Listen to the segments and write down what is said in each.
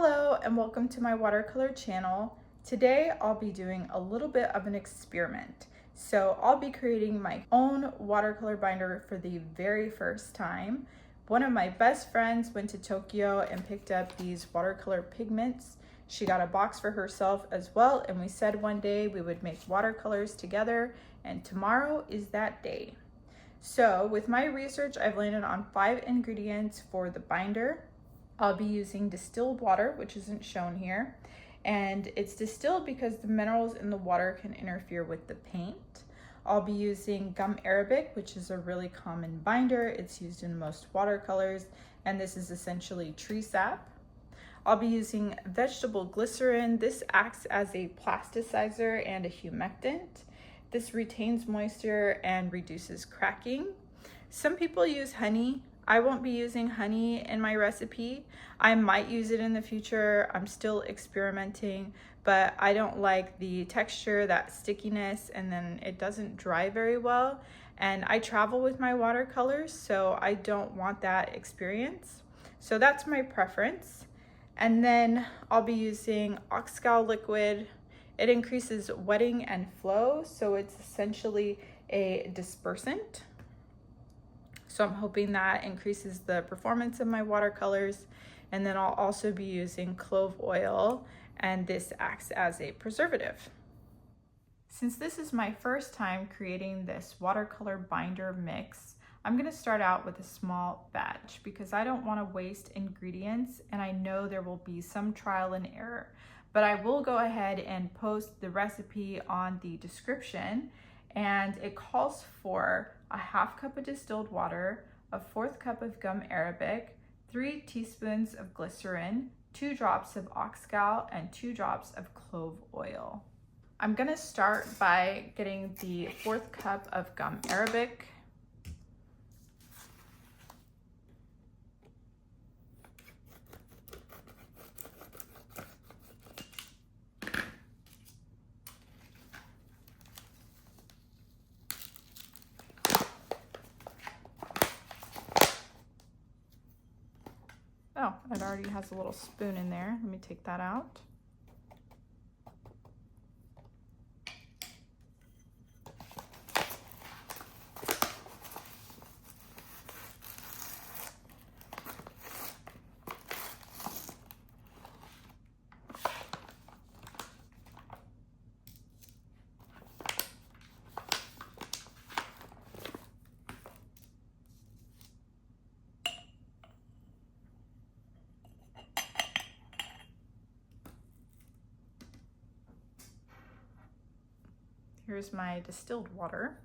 Hello and welcome to my watercolor channel. Today I'll be doing a little bit of an experiment. So I'll be creating my own watercolor binder for the very first time. One of my best friends went to Tokyo and picked up these watercolor pigments. She got a box for herself as well, and we said one day we would make watercolors together, and tomorrow is that day. So with my research, I've landed on 5 ingredients for the binder. I'll be using distilled water, which isn't shown here, and it's distilled because the minerals in the water can interfere with the paint. I'll be using gum arabic, which is a really common binder. It's used in most watercolors, and this is essentially tree sap. I'll be using vegetable glycerin. This acts as a plasticizer and a humectant. This retains moisture and reduces cracking. Some people use honey. I won't be using honey in my recipe. I might use it in the future. I'm still experimenting, but I don't like the texture, that stickiness, and then it doesn't dry very well. And I travel with my watercolors, so I don't want that experience. So that's my preference. And then I'll be using Ox Gall liquid. It increases wetting and flow, so it's essentially a dispersant. So I'm hoping that increases the performance of my watercolors. And then I'll also be using clove oil, and this acts as a preservative. Since this is my first time creating this watercolor binder mix, I'm gonna start out with a small batch because I don't wanna waste ingredients, and I know there will be some trial and error. But I will go ahead and post the recipe on the description, and it calls for a 1/2 cup of distilled water, a 1/4 cup of gum arabic, 3 teaspoons of glycerin, 2 drops of Ox Gall, and 2 drops of clove oil. I'm gonna start by getting the 1/4 cup of gum arabic. Oh, it already has a little spoon in there. Let me take that out. Here's my distilled water.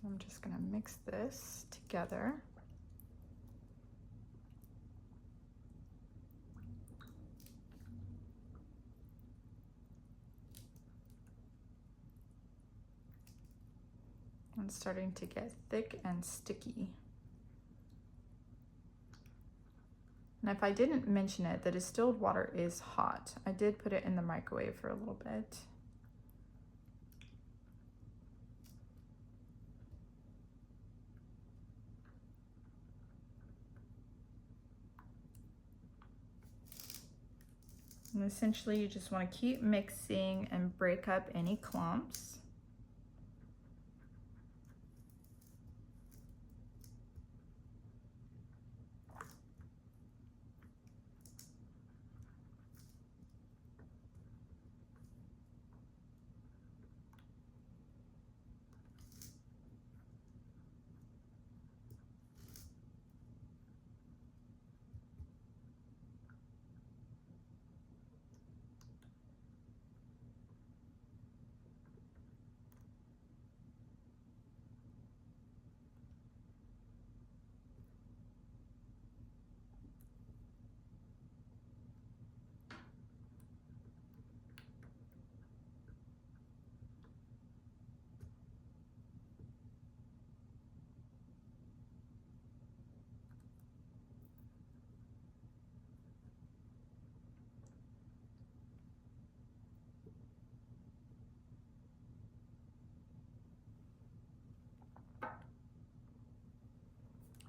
I'm just gonna mix this together. It's starting to get thick and sticky. And if I didn't mention it, the distilled water is hot. I did put it in the microwave for a little bit. And essentially you just want to keep mixing and break up any clumps.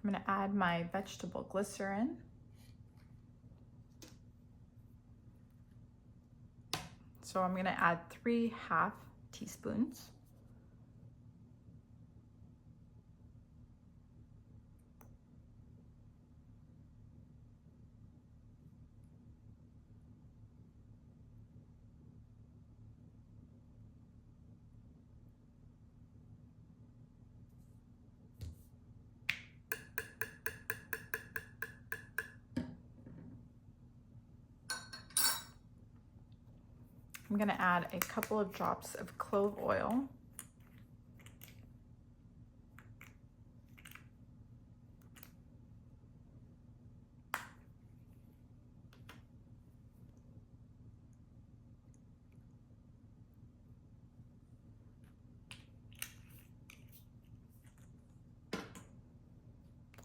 I'm gonna add my vegetable glycerin. So I'm gonna add 3/2 teaspoons. I'm gonna add a couple of drops of clove oil.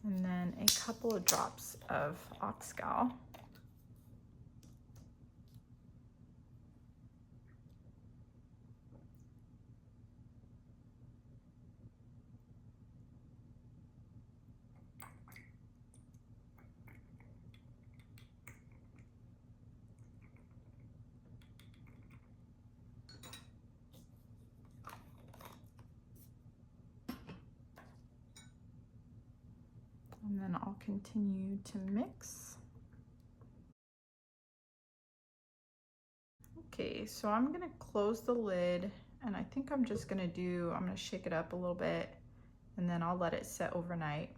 And then a couple of drops of Ox Gall. And then I'll continue to mix. Okay, so I'm gonna close the lid, and I think I'm just gonna shake it up a little bit, and then I'll let it set overnight.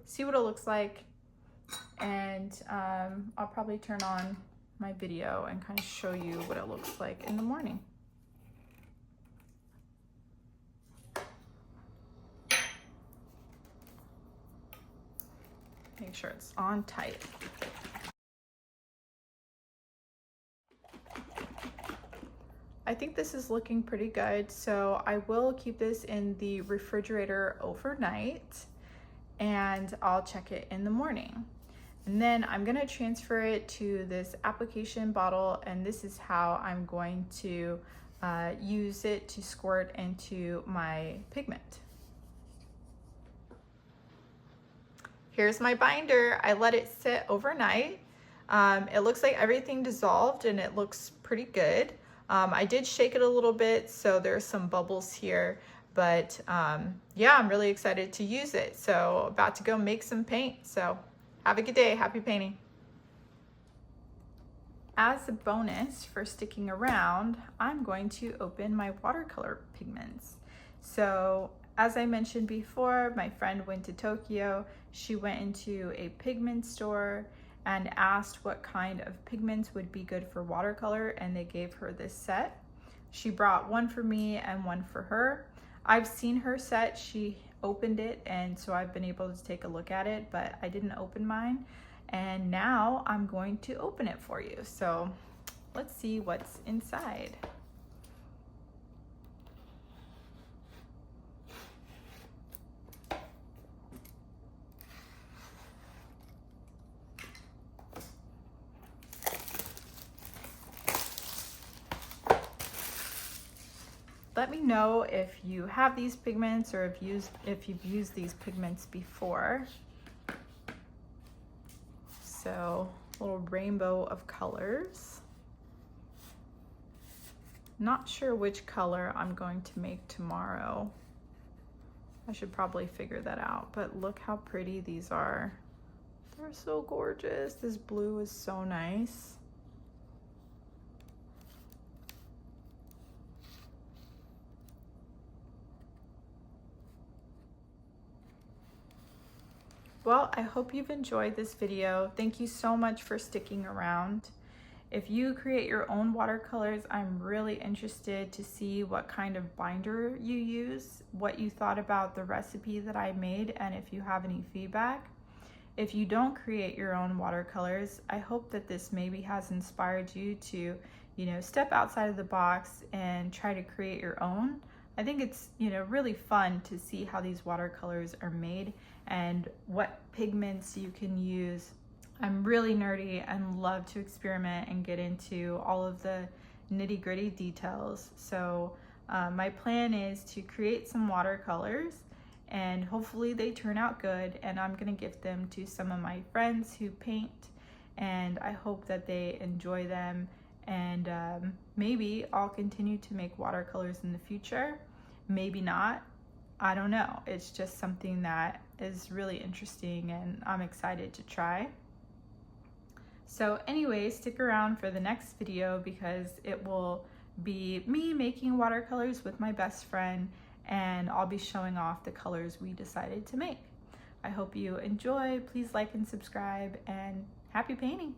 See what it looks like, and I'll probably turn on my video and kind of show you what it looks like in the morning. Make sure it's on tight. I think this is looking pretty good, so I will keep this in the refrigerator overnight, and I'll check it in the morning. And then I'm gonna transfer it to this application bottle, and this is how I'm going to use it to squirt into my pigment. Here's my binder. I let it sit overnight. It looks like everything dissolved and it looks pretty good. I did shake it a little bit, so there's some bubbles here, but yeah, I'm really excited to use it. So about to go make some paint. So have a good day. Happy painting. As a bonus for sticking around, I'm going to open my watercolor pigments. So as I mentioned before, my friend went to Tokyo. She went into a pigment store and asked what kind of pigments would be good for watercolor, and they gave her this set. She brought one for me and one for her. I've seen her set, she opened it, and so I've been able to take a look at it, but I didn't open mine. And now I'm going to open it for you. So let's see what's inside. Let me know if you have these pigments or if you've used these pigments before. So a little rainbow of colors. Not sure which color I'm going to make tomorrow. I should probably figure that out, but look how pretty these are. They're so gorgeous. This blue is so nice. Well, I hope you've enjoyed this video. Thank you so much for sticking around. If you create your own watercolors, I'm really interested to see what kind of binder you use, what you thought about the recipe that I made, and if you have any feedback. If you don't create your own watercolors, I hope that this maybe has inspired you to, step outside of the box and try to create your own. I think it's, really fun to see how these watercolors are made and what pigments you can use. I'm really nerdy and love to experiment and get into all of the nitty-gritty details. So my plan is to create some watercolors and hopefully they turn out good, and I'm gonna gift them to some of my friends who paint, and I hope that they enjoy them, and maybe I'll continue to make watercolors in the future, maybe not, I don't know. It's just something that is really interesting and I'm excited to try. So anyway, stick around for the next video because it will be me making watercolors with my best friend, and I'll be showing off the colors we decided to make. I hope you enjoy. Please like and subscribe, and happy painting.